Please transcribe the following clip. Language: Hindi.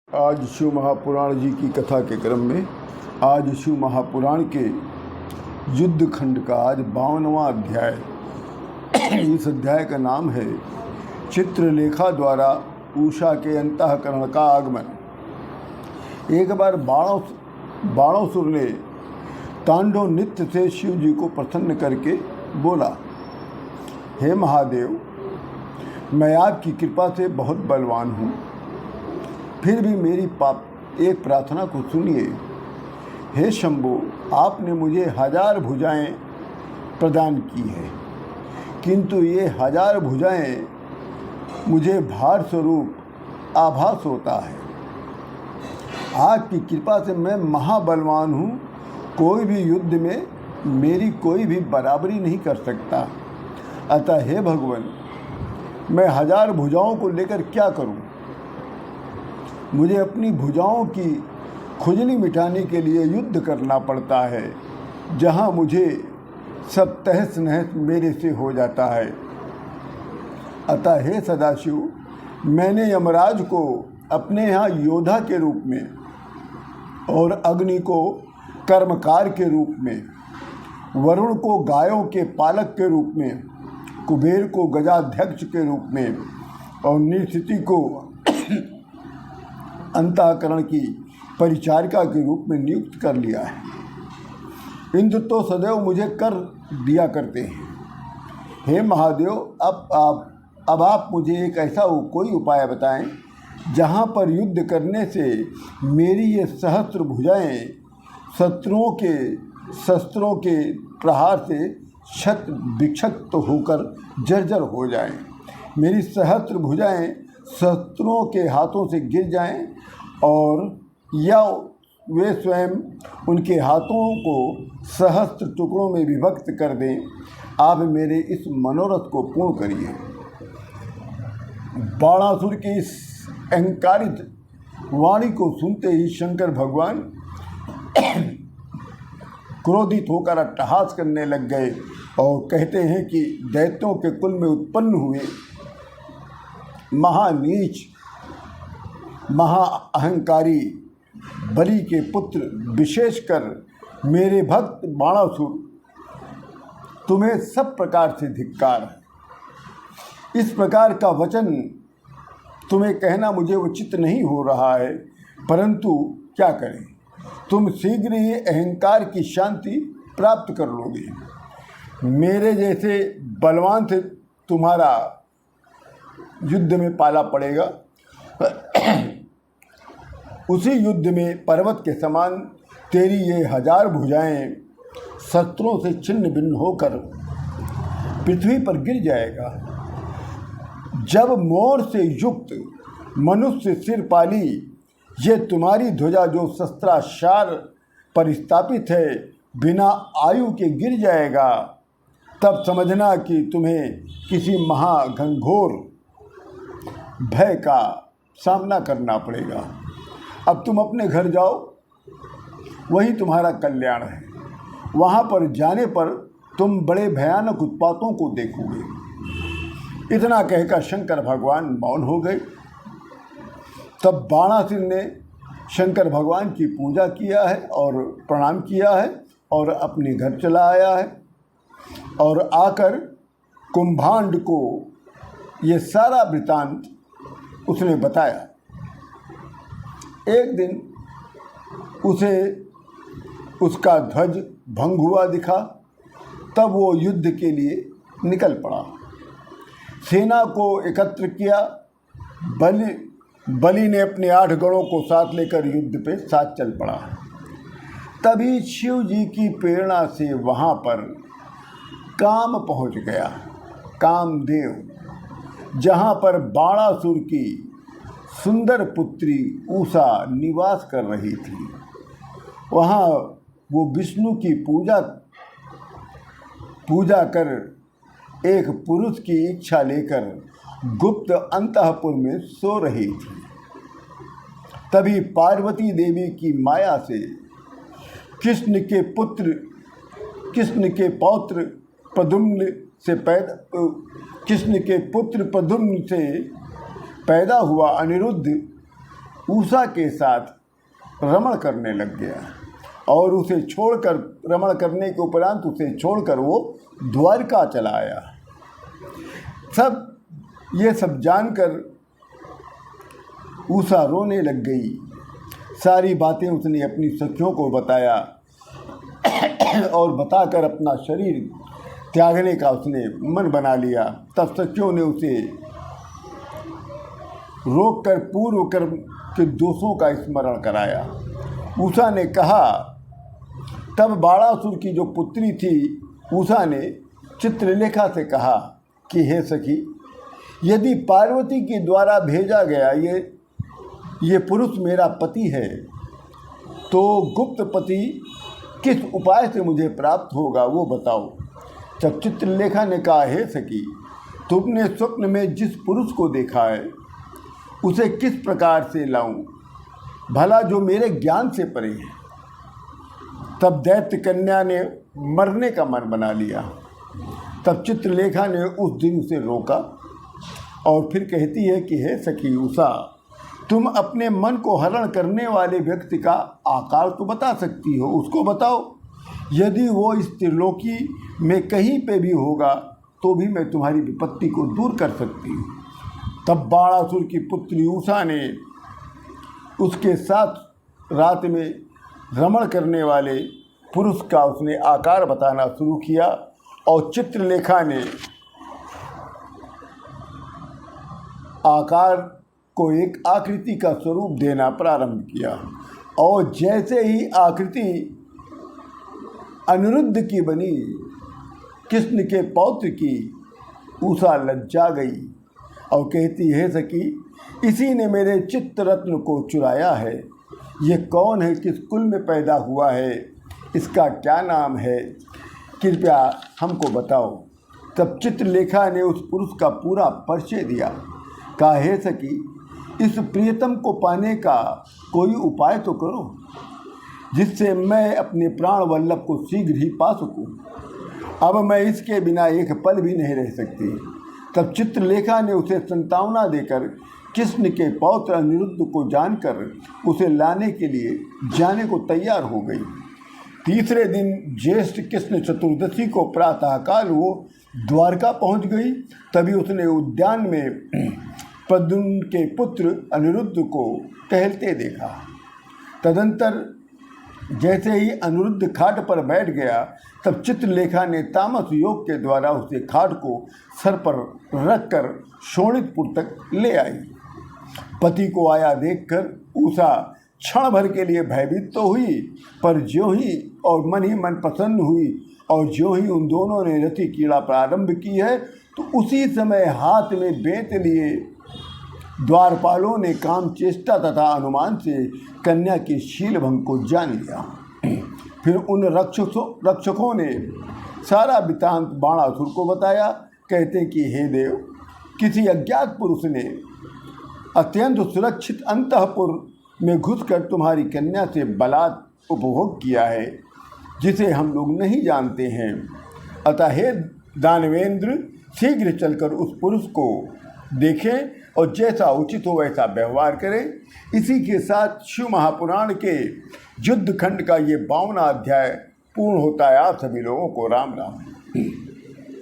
आज शिव महापुराण जी की कथा के क्रम में आज शिव महापुराण के युद्ध खंड का आज 52वां अध्याय। इस अध्याय का नाम है चित्रलेखा द्वारा उषा के अंतःकरण का आगमन। एक बार बाणासुर ने तांडव नृत्य से शिव जी को प्रसन्न करके बोला, हे महादेव, मैं आपकी कृपा से बहुत बलवान हूँ, फिर भी मेरी एक प्रार्थना को सुनिए। हे शंभो, आपने मुझे 1000 भुजाएं प्रदान की है, किंतु ये 1000 भुजाएं मुझे भार स्वरूप आभास होता है। आपकी कृपा से मैं महाबलवान हूँ, कोई भी युद्ध में मेरी कोई भी बराबरी नहीं कर सकता। अतः हे भगवान, मैं 1000 भुजाओं को लेकर क्या करूँ? मुझे अपनी भुजाओं की खुजली मिटाने के लिए युद्ध करना पड़ता है, जहाँ मुझे सब तहस नहस मेरे से हो जाता है। अतः हे सदाशिव, मैंने यमराज को अपने यहाँ योद्धा के रूप में और अग्नि को कर्मकार के रूप में, वरुण को गायों के पालक के रूप में, कुबेर को गजाध्यक्ष के रूप में और निस्थिति को अंतःकरण की परिचारिका के रूप में नियुक्त कर लिया है। इंद्र तो सदैव मुझे कर दिया करते हैं। हे महादेव, अब आप मुझे एक ऐसा कोई उपाय बताएं जहां पर युद्ध करने से मेरी ये सहस्त्र भुजाएं शत्रुओं के शस्त्रों के प्रहार से क्षत विक्षत होकर जर्जर हो जाएं। मेरी सहस्त्र भुजाएं शत्रुओं के हाथों से गिर जाएं और या वे स्वयं उनके हाथों को सहस्त्र टुकड़ों में विभक्त कर दें। आप मेरे इस मनोरथ को पूर्ण करिए। बाणासुर की इस अहंकारित वाणी को सुनते ही शंकर भगवान क्रोधित होकर अट्टहास करने लग गए और कहते हैं कि दैत्यों के कुल में उत्पन्न हुए महानीच महाअहंकारी बलि के पुत्र, विशेषकर मेरे भक्त बाणासुर, तुम्हें सब प्रकार से धिक्कार है। इस प्रकार का वचन तुम्हें कहना मुझे उचित नहीं हो रहा है, परंतु क्या करें, तुम शीघ्र ही अहंकार की शांति प्राप्त कर लोगे। मेरे जैसे बलवान से तुम्हारा युद्ध में पाला पड़ेगा। उसी युद्ध में पर्वत के समान तेरी ये 1000 भुजाएं शस्त्रों से छिन्न भिन्न होकर पृथ्वी पर गिर जाएगा। जब मोर से युक्त मनुष्य सिर पाली ये तुम्हारी ध्वजा जो शस्त्राशार पर स्थापित है बिना आयु के गिर जाएगा, तब समझना कि तुम्हें किसी महाघनघोर भय का सामना करना पड़ेगा। अब तुम अपने घर जाओ, वही तुम्हारा कल्याण है। वहाँ पर जाने पर तुम बड़े भयानक उत्पातों को देखोगे। इतना कहकर शंकर भगवान मौन हो गए। तब बाणासुर ने शंकर भगवान की पूजा किया है और प्रणाम किया है और अपने घर चला आया है और आकर कुंभांड को ये सारा वृतांत उसने बताया। एक दिन उसे उसका ध्वज भंग हुआ दिखा, तब वो युद्ध के लिए निकल पड़ा। सेना को एकत्र किया। बलि ने अपने 8 गणों को साथ लेकर युद्ध पे साथ चल पड़ा। तभी शिव जी की प्रेरणा से वहाँ पर काम पहुँच गया, कामदेव, जहाँ पर बाणासुर की सुंदर पुत्री उषा निवास कर रही थी। वहाँ वो विष्णु की पूजा कर एक पुरुष की इच्छा लेकर गुप्त अंतःपुर में सो रही थी। तभी पार्वती देवी की माया से कृष्ण के पुत्र प्रद्युम्न से पैदा हुआ अनिरुद्ध उषा के साथ रमण करने लग गया और उसे छोड़कर, रमण करने के उपरांत उसे छोड़कर वो द्वारका चला आया। ये सब जानकर उषा रोने लग गई। सारी बातें उसने अपनी सखियों को बताया और बताकर अपना शरीर त्यागने का उसने मन बना लिया। तब सखियों ने उसे रोककर पूर्व कर्म के दोषों का स्मरण कराया। उषा ने कहा, तब बाणासुर की जो पुत्री थी उषा ने चित्रलेखा से कहा कि हे सखी, यदि पार्वती के द्वारा भेजा गया ये पुरुष मेरा पति है तो गुप्त पति किस उपाय से मुझे प्राप्त होगा वो बताओ। तब चित्रलेखा ने कहा, हे सखी, तुमने स्वप्न में जिस पुरुष को देखा है उसे किस प्रकार से लाऊं, भला जो मेरे ज्ञान से परे है। तब दैत्य कन्या ने मरने का मन बना लिया। तब चित्रलेखा ने उस दिन उसे रोका और फिर कहती है कि हे सखी उषा, तुम अपने मन को हरण करने वाले व्यक्ति का आकार तो बता सकती हो, उसको बताओ। यदि वो इस त्रिलोकी में कहीं पे भी होगा तो भी मैं तुम्हारी विपत्ति को दूर कर सकती हूँ। तब बाणासुर की पुत्री उषा ने उसके साथ रात में रमण करने वाले पुरुष का उसने आकार बताना शुरू किया और चित्रलेखा ने आकार को एक आकृति का स्वरूप देना प्रारंभ किया और जैसे ही आकृति अनिरुद्ध की बनी, कृष्ण के पौत्र की, उषा लज्जा गई और कहती, हे सखी, इसी ने मेरे चित्त रत्न को चुराया है। ये कौन है, किस कुल में पैदा हुआ है, इसका क्या नाम है, कृपया हमको बताओ। तब चित्रलेखा ने उस पुरुष का पूरा परिचय दिया। कहा, हे सखी, इस प्रियतम को पाने का कोई उपाय तो करो जिससे मैं अपने प्राण वल्लभ को शीघ्र ही पा सकूं। अब मैं इसके बिना एक पल भी नहीं रह सकती। तब चित्रलेखा ने उसे संतावना देकर कृष्ण के पौत्र अनिरुद्ध को जानकर उसे लाने के लिए जाने को तैयार हो गई। तीसरे दिन ज्येष्ठ कृष्ण चतुर्दशी को प्रातःकाल वो द्वारका पहुंच गई। तभी उसने उद्यान में प्रद्युम्न के पुत्र अनिरुद्ध को टहलते देखा। तदंतर जैसे ही अनिरुद्ध खाट पर बैठ गया तब चित्रलेखा ने तामस योग के द्वारा उसे खाट को सर पर रखकर शोणितपुर तक ले आई। पति को आया देखकर उषा क्षण भर के लिए भयभीत तो हुई, पर ज्यों ही और मन ही मन प्रसन्न हुई और ज्यों ही उन दोनों ने रति क्रीड़ा प्रारंभ की है तो उसी समय हाथ में बेंत लिए द्वारपालों ने काम चेष्टा तथा अनुमान से कन्या के शीलभंग को जान लिया। फिर उन रक्षकों ने सारा वृत्तांत बाणासुर को बताया। कहते कि हे देव, किसी अज्ञात पुरुष ने अत्यंत सुरक्षित अंतःपुर में घुसकर तुम्हारी कन्या से बलात् उपभोग किया है जिसे हम लोग नहीं जानते हैं। अतः हे दानवेंद्र, शीघ्र चलकर उस पुरुष को देखें और जैसा उचित हो वैसा व्यवहार करें। इसी के साथ शिव महापुराण के युद्ध खंड का ये 52वां अध्याय पूर्ण होता है। आप सभी लोगों को राम राम।